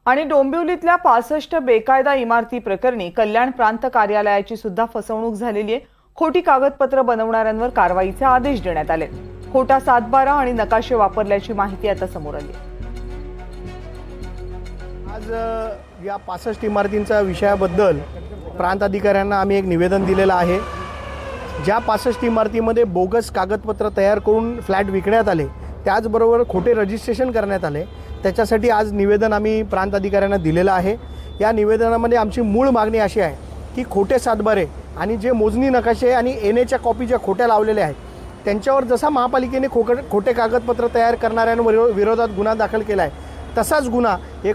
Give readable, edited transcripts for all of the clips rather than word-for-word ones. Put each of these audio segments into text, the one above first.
आणि डोंबिवलीतल्या 65 बेकायदा इमारती प्रकरणी कल्याण प्रांत कार्यालयाची सुद्धा फसवणूक झालेली आहे। खोटी कागदपत्र बनवणाऱ्यांवर कारवाईचे आदेश देण्यात आले। खोटा सातबारा आणि नकाशे वापरल्याची माहिती आता समोर आली आहे। आज या 65 इमारतींच्या विषयाबद्दल प्रांत अधिकाऱ्यांना आम्ही एक निवेदन दिलेलं आहे। ज्या 65 इमारतीमध्ये बोगस कागदपत्र तयार करून फ्लॅट विकण्यात आले, त्याचबरोबर खोटे रजिस्ट्रेशन करण्यात आले, त्याच्यासाठी आज निवेदन आम्ही प्रांत अधिकाऱ्यांना दिलेलं आहे। या निवेदनामध्ये आमची मूळ मागणी अशी आहे की खोटे सातबारे आणि जे मोजणी नकाशे आणि एनएच्या कॉपी ज्या खोट्या लावलेल्या आहेत, त्यांच्यावर जसा महापालिकेने खोटे कागदपत्र तयार करणाऱ्यांवर विरोधात गुन्हा दाखल केला आहे, तसाच गुन्हा हे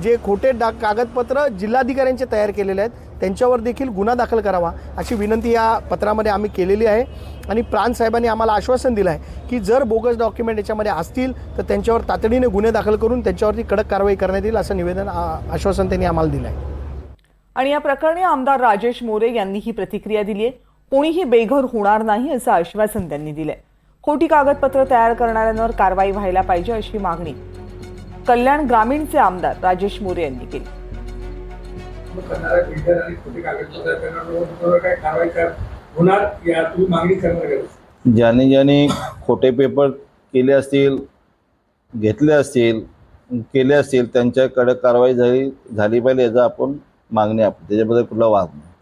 जे खोटे कागदपत्र जिल्हाधिकाऱ्यांचे तयार केलेले आहेत त्यांच्यावर देखील गुन्हा दाखल करावा अशी विनंती या पत्रामध्ये आम्ही केलेली आहे। आणि प्रांत साहेबांनी आम्हाला आश्वासन दिलं आहे की जर बोगस डॉक्युमेंट याच्यामध्ये असतील तर त्यांच्यावर तातडीने गुन्हे दाखल करून त्यांच्यावरती कडक कारवाई करण्यात येईल असं निवेदन आश्वासन त्यांनी आम्हाला दिलं आहे। आणि या प्रकरणी आमदार राजेश मोरे यांनी ही प्रतिक्रिया दिली आहे। कोणीही बेघर होणार नाही असं आश्वासन त्यांनी दिलंय। खोटी कागदपत्र तयार करणाऱ्यांवर कारवाई व्हायला पाहिजे अशी मागणी कल्याण ग्रामीणचे आमदार राजेश मोरे यांनी केली। ज्याने ज्याने खोटे पेपर केले असतील, घेतले असतील, केले असतील त्यांच्याकडे कारवाई झाली पाहिजे याचा आपण मागणी आहे। त्याच्याबद्दल कुठला वाद नाही।